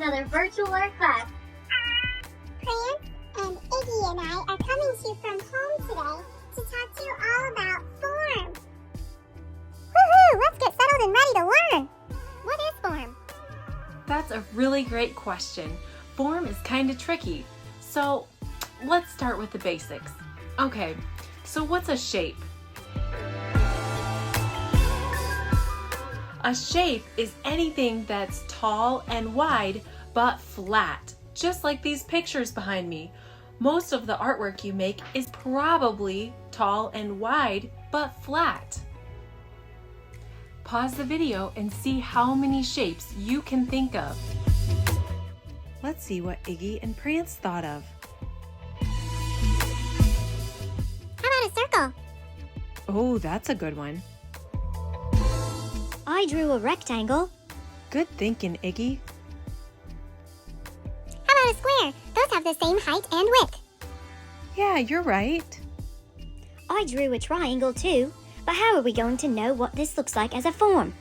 another virtual art class. Prance and Iggy and I are coming to you from home today to talk to you all about form. Woohoo! Let's get settled and ready to learn. What is form? That's a really great question. Form is kind of tricky. So let's start with the basics. Okay, so what's a shape? A shape is anything that's tall and wide but flat, just like these pictures behind me. Most of the artwork you make is probably tall and wide but flat. Pause the video and see how many shapes you can think of. Let's see what Iggy and Prance thought of. How about a circle? Oh, that's a good one. I drew a rectangle. Good thinking, Iggy. How about a square? Those have the same height and width. Yeah, you're right. I drew a triangle too, but how are we going to know what this looks like as a form?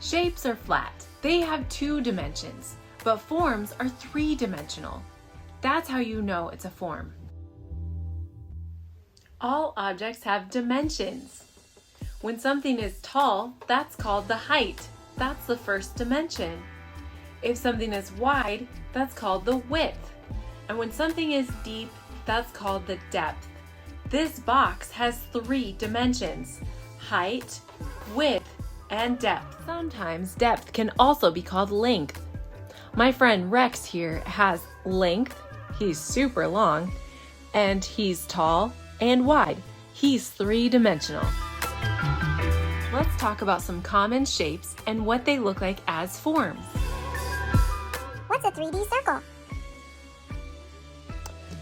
Shapes are flat. They have 2 dimensions, but forms are 3-dimensional. That's how you know it's a form. All objects have dimensions. When something is tall, that's called the height. That's the first dimension. If something is wide, that's called the width. And when something is deep, that's called the depth. This box has 3 dimensions: height, width, and depth. Sometimes depth can also be called length. My friend Rex here has length, he's super long, and he's tall and wide. He's 3-dimensional. Let's talk about some common shapes and what they look like as forms. What's a 3D circle?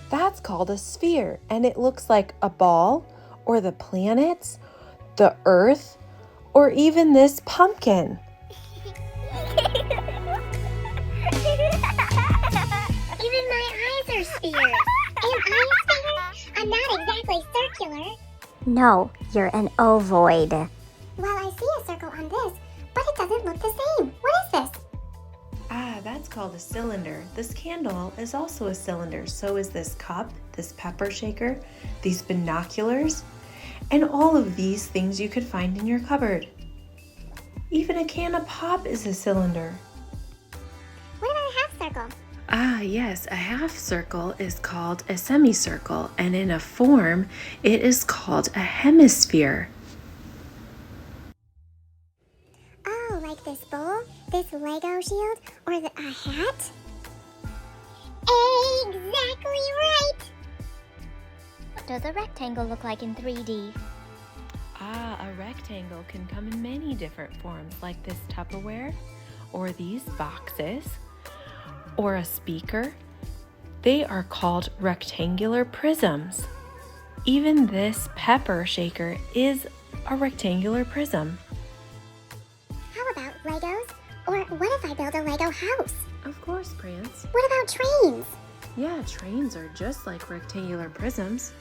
That's called a sphere, and it looks like a ball, or the planets, the earth, or even this pumpkin. Even my eyes are spheres. Am I a sphere? I'm not exactly circular. No, you're an ovoid. Well, I see a circle on this, but it doesn't look the same. What is this? Ah, that's called a cylinder. This candle is also a cylinder. So is this cup, this pepper shaker, these binoculars, and all of these things you could find in your cupboard. Even a can of pop is a cylinder. What about a half circle? Ah, yes, a half circle is called a semicircle, and in a form, it is called a hemisphere. Oh, like this bowl, this Lego shield, or a hat? Exactly right! What does a rectangle look like in 3D? Ah, a rectangle can come in many different forms, like this Tupperware, or these boxes, or a speaker. They are called rectangular prisms. Even this pepper shaker is a rectangular prism. How about Legos? Or what if I build a Lego house? Of course, Prance. What about trains? Yeah, trains are just like rectangular prisms.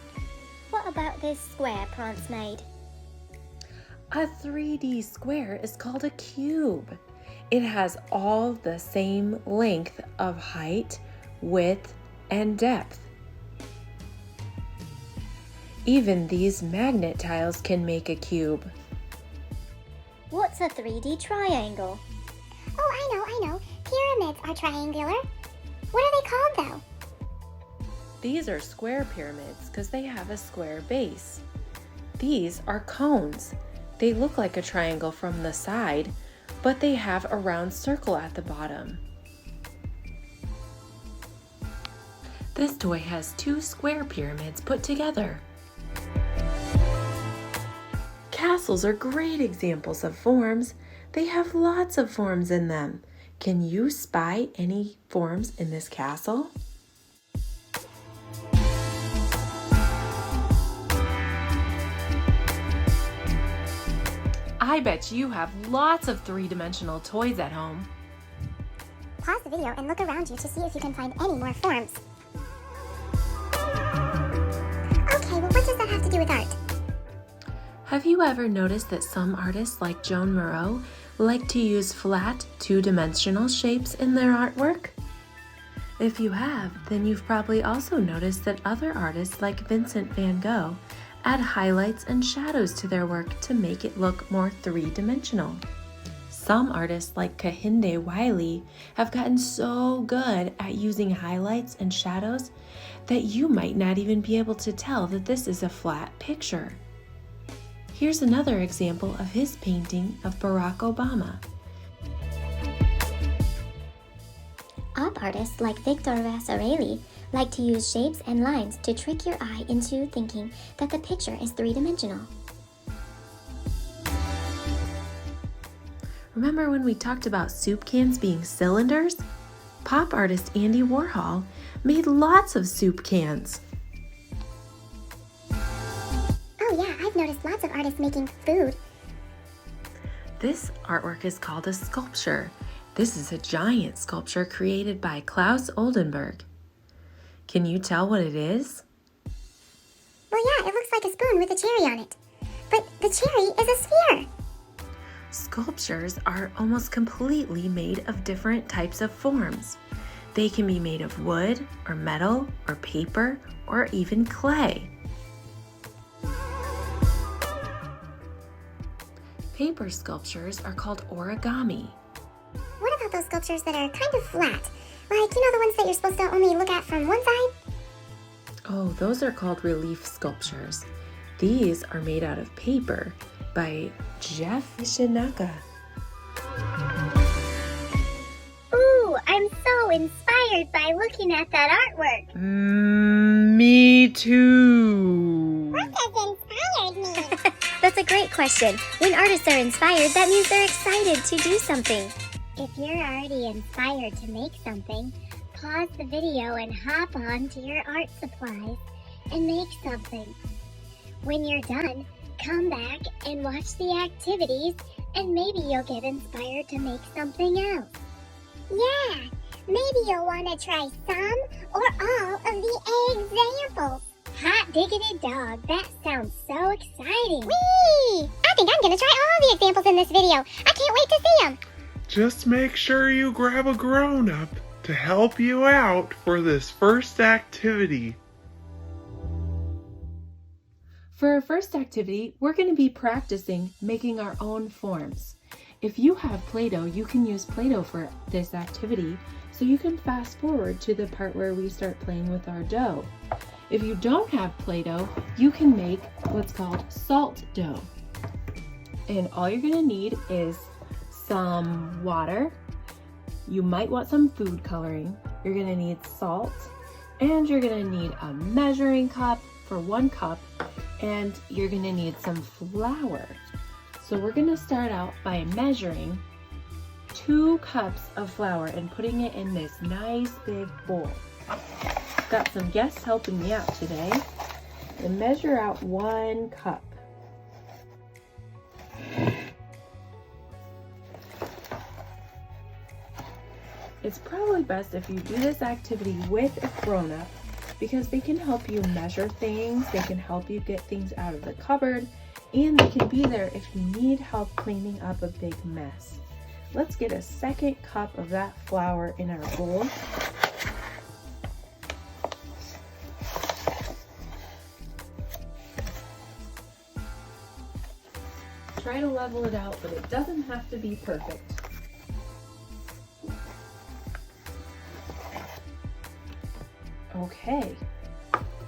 What about this square Prance made? A 3D square is called a cube. It has all the same length of height, width, and depth. Even these magnet tiles can make a cube. What's a 3D triangle? Oh, I know. Pyramids are triangular. What are they called, though? These are square pyramids because they have a square base. These are cones. They look like a triangle from the side, but they have a round circle at the bottom. This toy has 2 square pyramids put together. Castles are great examples of forms. They have lots of forms in them. Can you spy any forms in this castle? I bet you have lots of 3-dimensional toys at home. Pause the video and look around you to see if you can find any more forms. Okay, well what does that have to do with art? Have you ever noticed that some artists like Joan Miro like to use flat, two-dimensional shapes in their artwork? If you have, then you've probably also noticed that other artists like Vincent van Gogh add highlights and shadows to their work to make it look more three-dimensional. Some artists like Kehinde Wiley have gotten so good at using highlights and shadows that you might not even be able to tell that this is a flat picture. Here's another example of his painting of Barack Obama. Art artists like Victor Vasarely like to use shapes and lines to trick your eye into thinking that the picture is three-dimensional. Remember when we talked about soup cans being cylinders? Pop artist Andy Warhol made lots of soup cans. Oh yeah, I've noticed lots of artists making food. This artwork is called a sculpture. This is a giant sculpture created by Claus Oldenburg. Can you tell what it is? Well yeah, it looks like a spoon with a cherry on it. But the cherry is a sphere. Sculptures are almost completely made of different types of forms. They can be made of wood, or metal, or paper, or even clay. Paper sculptures are called origami. What about those sculptures that are kind of flat? Like, you know, the ones that you're supposed to only look at from one side? Oh, those are called relief sculptures. These are made out of paper by Jeff Nishinaka. Ooh, I'm so inspired by looking at that artwork. Me too. What does inspired mean? That's a great question. When artists are inspired, that means they're excited to do something. If you're already inspired to make something, pause the video and hop on to your art supplies and make something. When you're done, come back and watch the activities and maybe you'll get inspired to make something else. Yeah, maybe you'll want to try some or all of the examples. Hot diggity dog, that sounds so exciting. Whee! I think I'm going to try all the examples in this video. I can't wait to see them. Just make sure you grab a grown-up to help you out for this first activity. For our first activity, we're going to be practicing making our own forms. If you have Play-Doh, you can use Play-Doh for this activity, so you can fast forward to the part where we start playing with our dough. If you don't have Play-Doh, you can make what's called salt dough. And all you're going to need is some water. You might want some food coloring. You're going to need salt, and you're going to need a measuring cup for 1 cup, and you're going to need some flour. So we're going to start out by measuring 2 cups of flour and putting it in this nice big bowl. Got some guests helping me out today. And measure out 1 cup. It's probably best if you do this activity with a grown-up because they can help you measure things, they can help you get things out of the cupboard, and they can be there if you need help cleaning up a big mess. Let's get a 2nd cup of that flour in our bowl. Try to level it out, but it doesn't have to be perfect. Okay,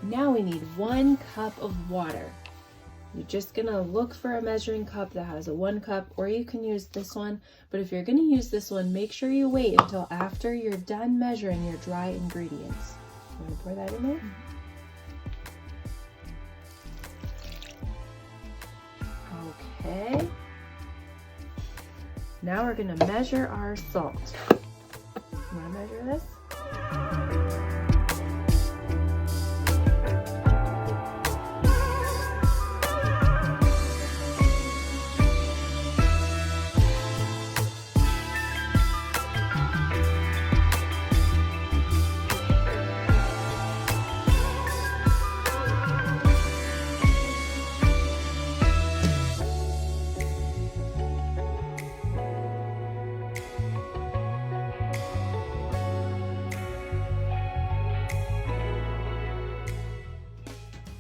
now we need 1 cup of water. You're just gonna look for a measuring cup that has a 1 cup, or you can use this one, but if you're gonna use this one, make sure you wait until after you're done measuring your dry ingredients. You wanna pour that in there? Okay. Now we're gonna measure our salt. You wanna measure this?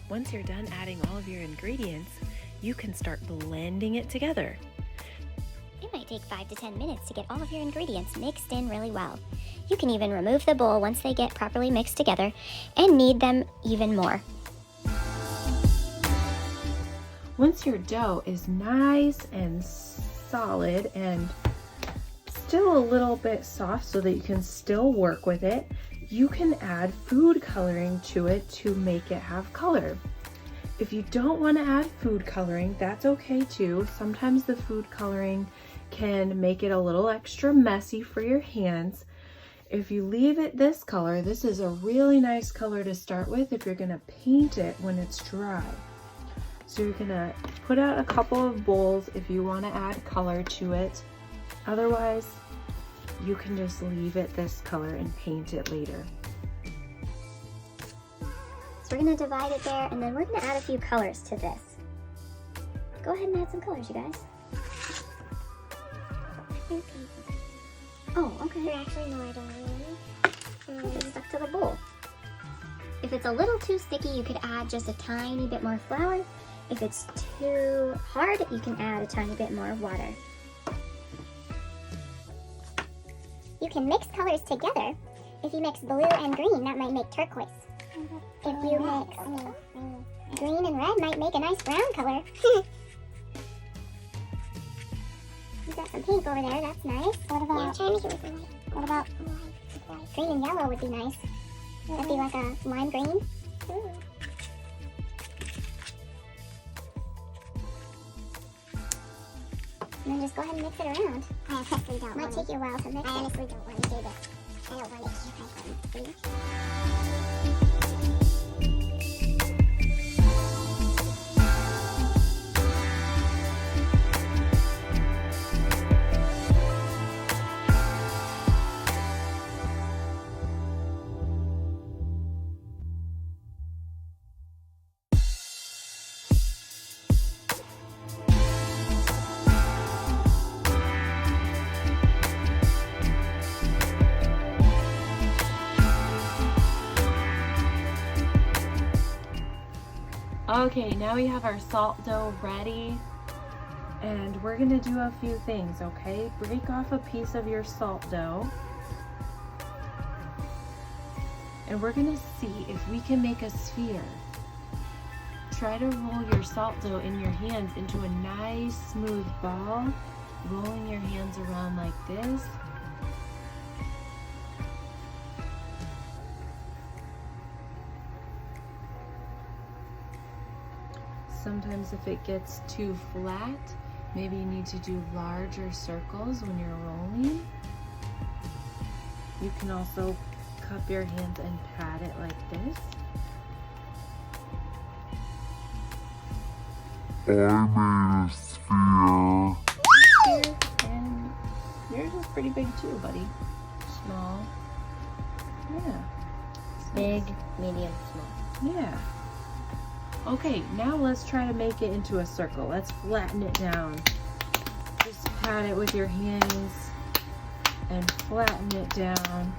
Once you're done adding all of your ingredients, you can start blending it together. It might take 5 to 10 minutes to get all of your ingredients mixed in really well. You can even remove the bowl once they get properly mixed together and knead them even more. Once your dough is nice and solid and still a little bit soft so that you can still work with it, you can add food coloring to it to make it have color. If you don't want to add food coloring, that's okay too. Sometimes the food coloring can make it a little extra messy for your hands. If you leave it this color, this is a really nice color to start with if you're going to paint it when it's dry. So you're going to put out a couple of bowls if you want to add color to it. Otherwise, you can just leave it this color and paint it later. So we're going to divide it there, and then we're going to add a few colors to this. Go ahead and add some colors, you guys. Oh, okay. They're actually more than It's stuck to the bowl. If it's a little too sticky, you could add just a tiny bit more flour. If it's too hard, you can add a tiny bit more water. You can mix colors together. If you mix blue and green, that might make turquoise. If you mix green and red, might make a nice brown color. You got some pink over there, that's nice. What about, what about green and yellow would be nice. That'd be like a lime green. And then just go ahead and mix it around. I honestly don't Might take you a while to mix it. I honestly don't want to do this. I don't want to keep my Okay, now we have our salt dough ready, and we're gonna do a few things, okay? Break off a piece of your salt dough, and we're gonna see if we can make a sphere. Try to roll your salt dough in your hands into a nice smooth ball, rolling your hands around like this. Sometimes if it gets too flat, maybe you need to do larger circles when you're rolling. You can also cup your hands and pat it like this. I made a sphere. And yours is pretty big too, buddy. Small. Yeah. Big, medium, small. Yeah. Okay, now let's try to make it into a circle. Let's flatten it down. Just pat it with your hands and flatten it down.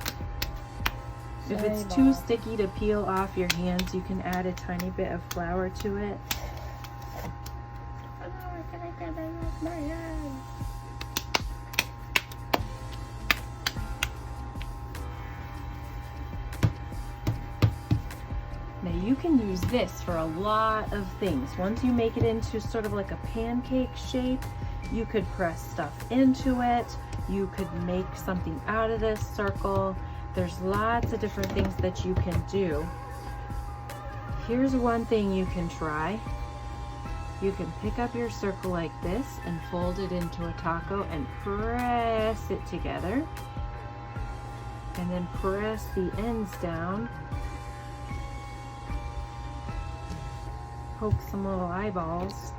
If it's too sticky to peel off your hands, you can add a tiny bit of flour to it. Oh, can I get it off my hand? Now you can use this for a lot of things. Once you make it into sort of like a pancake shape, you could press stuff into it. You could make something out of this circle. There's lots of different things that you can do. Here's one thing you can try. You can pick up your circle like this and fold it into a taco and press it together. And then press the ends down. Poke some little eyeballs.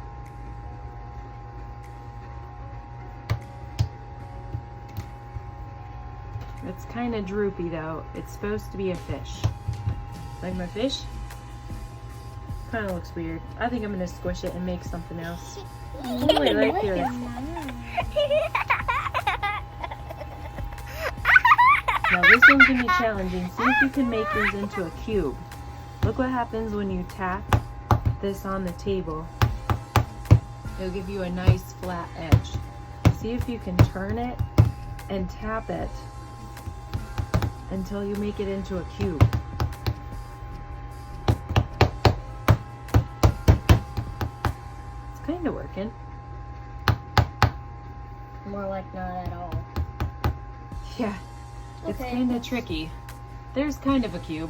It's kind of droopy though. It's supposed to be a fish. Like my fish? Kind of looks weird. I think I'm gonna squish it and make something else. I really like yours. Now this one's gonna be challenging. See if you can make yours into a cube. Look what happens when you tap this on the table, it'll give you a nice flat edge. See if you can turn it and tap it until you make it into a cube. It's kind of working. More like not at all. Yeah, it's Okay. kind of tricky. There's kind of a cube.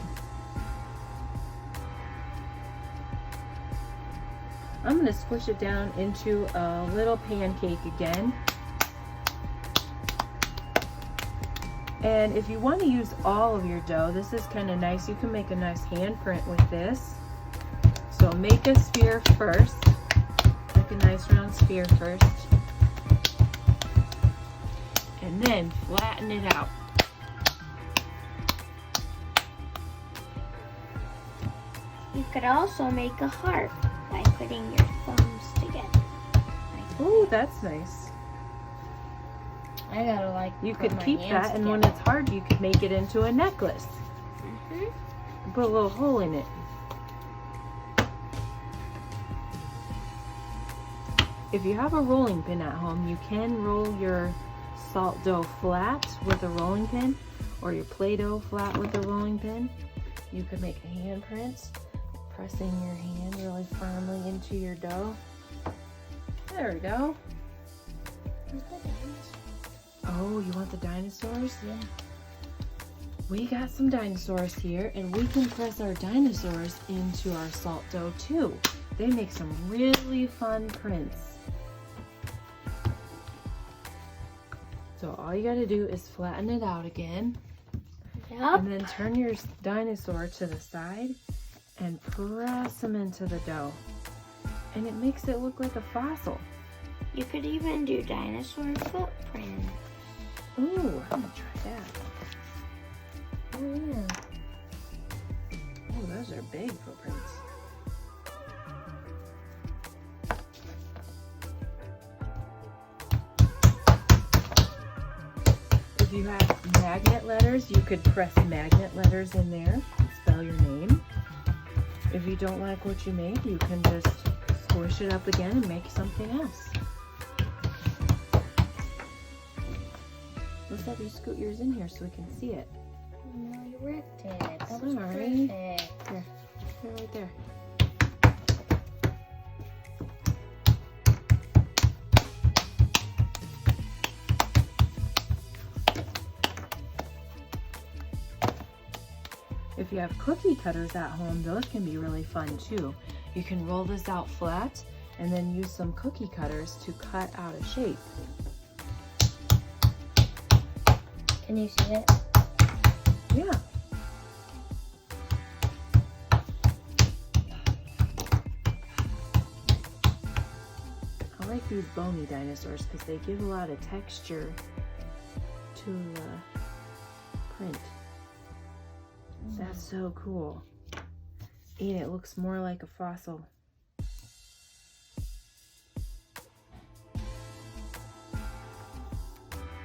I'm going to squish it down into a little pancake again. And if you want to use all of your dough, this is kind of nice. You can make a nice handprint with this. So make a sphere first. Make a nice round sphere first. And then flatten it out. You could also make a heart by putting your thumbs together. Oh, that's nice. I gotta like. You put could my keep hands that, and when together. it's hard, you could make it into a necklace. Put a little hole in it. If you have a rolling pin at home, you can roll your salt dough flat with a rolling pin, or your Play-Doh flat with a rolling pin. You could make a handprint, pressing your hand really firmly into your dough. There we go. Oh, you want the dinosaurs? Yeah. We got some dinosaurs here, and we can press our dinosaurs into our salt dough too. They make some really fun prints. So all you gotta do is flatten it out again, Yep. and then turn your dinosaur to the side and press them into the dough. And it makes it look like a fossil. You could even do dinosaur footprints. Ooh, I'm gonna try that. Oh yeah. Oh, those are big footprints. If you have magnet letters, you could press magnet letters in there and spell your name. If you don't like what you made, you can just squish it up again and make something else. Let's have you scoot yours in here so we can see it. No, you ripped it. That was Sorry. perfect. Here, right there. If you have cookie cutters at home, those can be really fun too. You can roll this out flat and then use some cookie cutters to cut out a shape. Can you see it? Yeah. I like these bony dinosaurs because they give a lot of texture to the print. That's so cool. And it looks more like a fossil.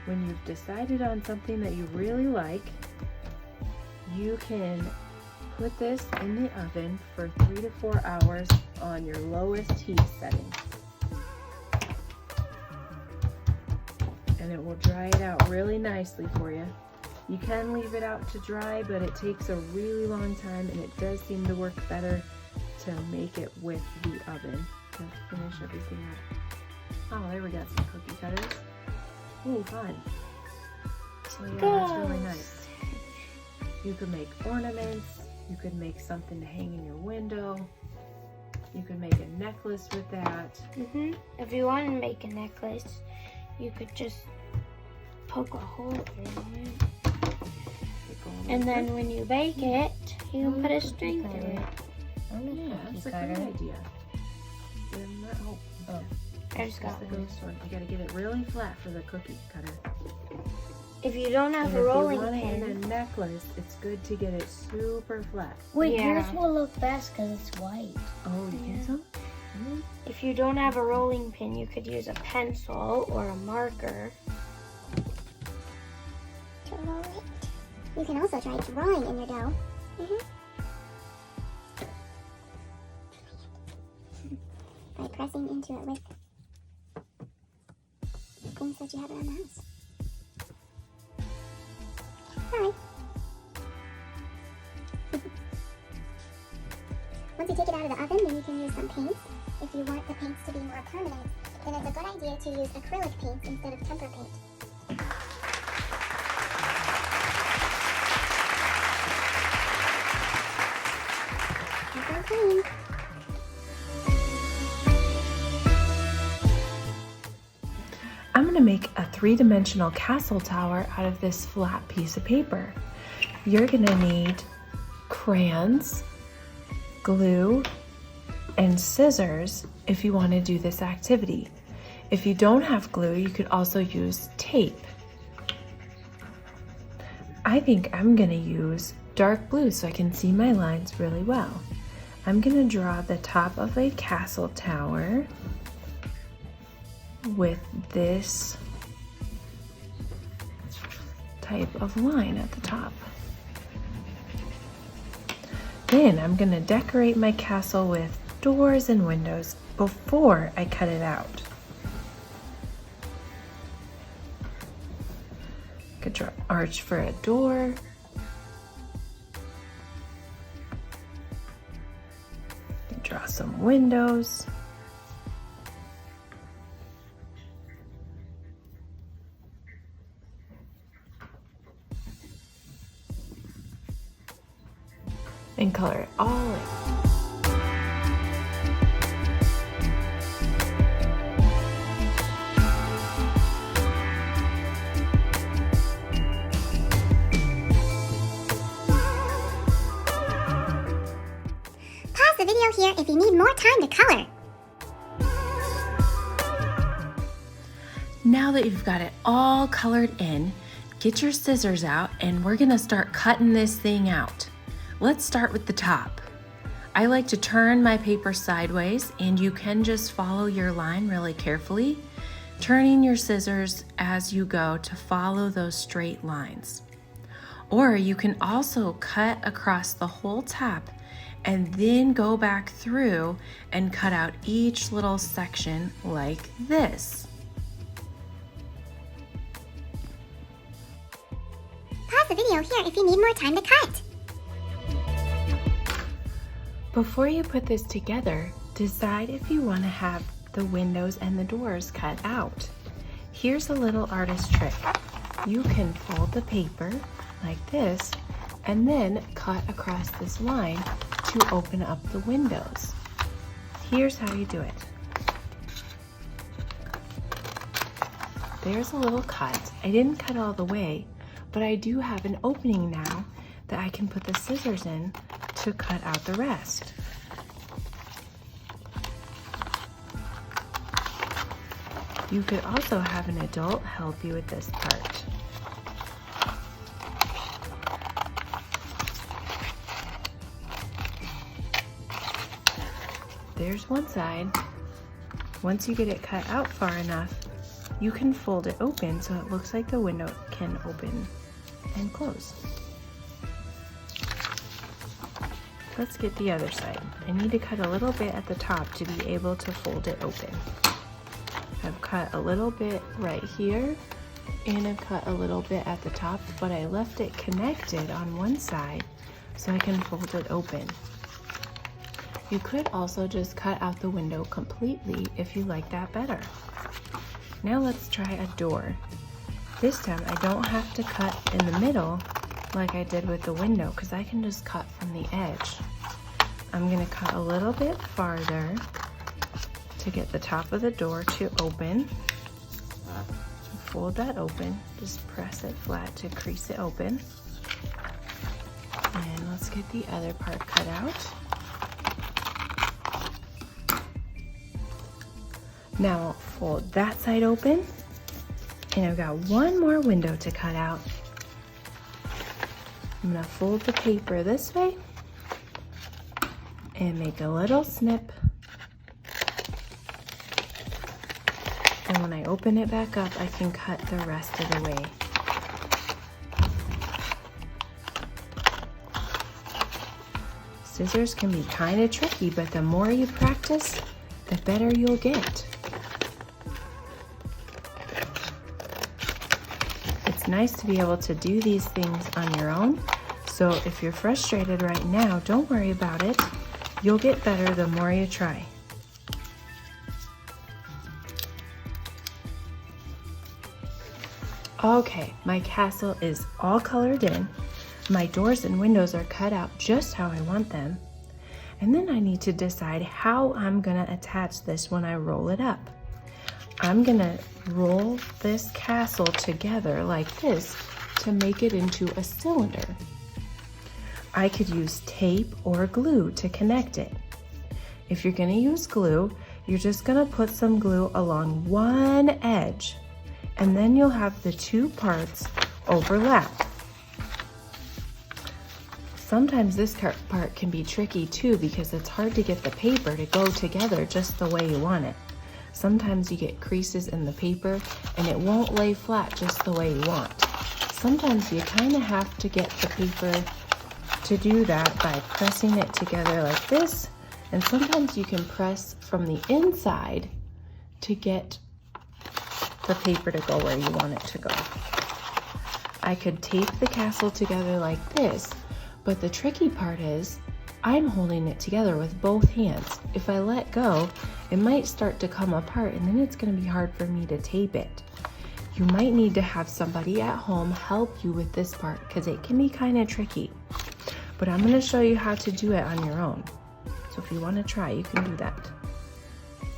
When you've decided on something that you really like, you can put this in the oven for 3 to 4 hours on your lowest heat setting. And it will dry it out really nicely for you. You can leave it out to dry, but it takes a really long time, and it does seem to work better to make it with the oven to finish everything up. Oh, there we got some cookie cutters. Ooh, fun. So yeah, that's really nice. You could make ornaments. You could make something to hang in your window. You could make a necklace with that. If you want to make a necklace, you could just poke a hole in it. And then when you bake it, you can put a string through it. Yeah, that's a great idea. Oh, I just got that's the one. ghost sword. You gotta get it really flat for the cookie cutter. If you don't have And a if rolling you want it in pin, a necklace, it's good to get it super flat. Wait, Yours yours will look best because it's white. Oh, you think so? if you don't have a rolling pin, you could use a pencil or a marker. To roll it. You can also try drawing in your dough. by pressing into it with things that you have around the house. Sorry. Once you take it out of the oven, then you can use some paints. If you want the paints to be more permanent, then it's a good idea to use acrylic paint instead of temper paint. Keep them clean. I'm going to make a three-dimensional castle tower out of this flat piece of paper. You're going to need crayons, glue, and scissors if you want to do this activity. If you don't have glue, you could also use tape. I think I'm going to use dark blue so I can see my lines really well. I'm going to draw the top of a castle tower with this type of line at the top. Then I'm going to decorate my castle with doors and windows before I cut it out. Could draw an arch for a door. Draw some windows. And color it all in. Pause the video here if you need more time to color. Now that you've got it all colored in, get your scissors out and we're gonna start cutting this thing out. Let's start with the top. I like to turn my paper sideways, and you can just follow your line really carefully, turning your scissors as you go to follow those straight lines. Or you can also cut across the whole top and then go back through and cut out each little section like this. Pause the video here if you need more time to cut. Before you put this together, decide if you want to have the windows and the doors cut out. Here's a little artist trick. You can fold the paper like this and then cut across this line to open up the windows. Here's how you do it. There's a little cut. I didn't cut all the way, but I do have an opening now that I can put the scissors in to cut out the rest. You could also have an adult help you with this part. There's one side. Once you get it cut out far enough, you can fold it open so it looks like the window can open and close. Let's get the other side. I need to cut a little bit at the top to be able to fold it open. I've cut a little bit right here, and I've cut a little bit at the top, but I left it connected on one side so I can fold it open. You could also just cut out the window completely if you like that better. Now let's try a door. This time I don't have to cut in the middle like I did with the window because I can just cut from the edge. I'm going to cut a little bit farther to get the top of the door to open. Fold that open, just press it flat to crease it open. And let's get the other part cut out. Now I'll fold that side open, and I've got one more window to cut out. I'm gonna fold the paper this way and make a little snip. And when I open it back up, I can cut the rest of the way. Scissors can be kind of tricky, but the more you practice, the better you'll get. It's nice to be able to do these things on your own. So if you're frustrated right now, don't worry about it. You'll get better the more you try. Okay, my castle is all colored in. My doors and windows are cut out just how I want them. And then I need to decide how I'm gonna attach this when I roll it up. I'm gonna roll this castle together like this to make it into a cylinder. I could use tape or glue to connect it. If you're gonna use glue, you're just gonna put some glue along one edge, and then you'll have the two parts overlap. Sometimes this part can be tricky too because it's hard to get the paper to go together just the way you want it. Sometimes you get creases in the paper and it won't lay flat just the way you want. Sometimes you kind of have to get the paper to do that by pressing it together like this, and sometimes you can press from the inside to get the paper to go where you want it to go. I could tape the castle together like this, but the tricky part is I'm holding it together with both hands. If I let go, it might start to come apart and then it's going to be hard for me to tape it. You might need to have somebody at home help you with this part because it can be kind of tricky. But I'm going to show you how to do it on your own. So if you want to try, you can do that.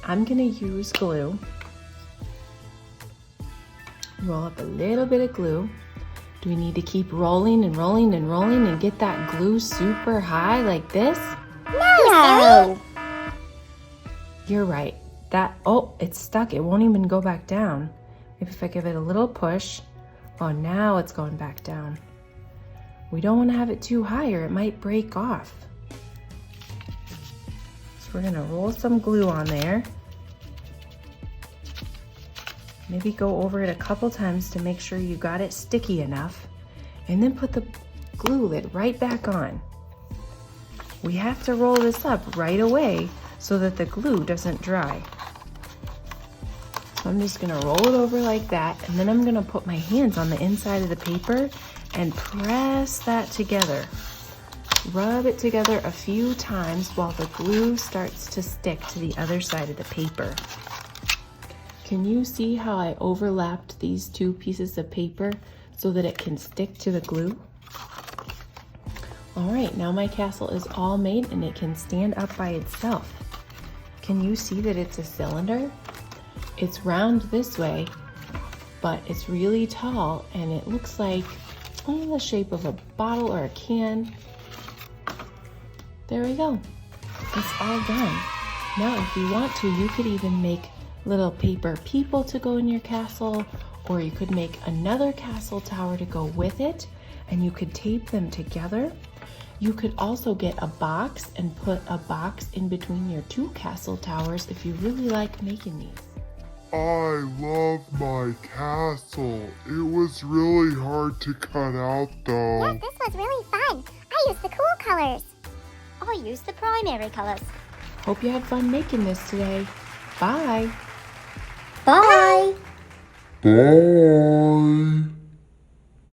I'm going to use glue. Roll up a little bit of glue. Do we need to keep rolling and rolling and rolling and get that glue super high like this? No! You're right. Oh, it's stuck. It won't even go back down. Maybe if I give it a little push. Oh, now it's going back down. We don't want to have it too high or it might break off. So we're gonna roll some glue on there. Maybe go over it a couple times to make sure you got it sticky enough. And then put the glue lid right back on. We have to roll this up right away so that the glue doesn't dry. So I'm just gonna roll it over like that, and then I'm gonna put my hands on the inside of the paper and press that together. Rub it together a few times while the glue starts to stick to the other side of the paper. Can you see how I overlapped these two pieces of paper so that it can stick to the glue? All right, now my castle is all made and it can stand up by itself. Can you see that it's a cylinder? It's round this way, but it's really tall and it looks like the shape of a bottle or a can. There we go. It's all done. Now, if you want to, you could even make little paper people to go in your castle, or you could make another castle tower to go with it, and you could tape them together. You could also get a box and put a box in between your two castle towers if you really like making these. I love my castle. It was really hard to cut out though. Yes, this was really fun. I used the cool colors. Or use the primary colors. Hope you had fun making this today. Bye. Bye. Bye.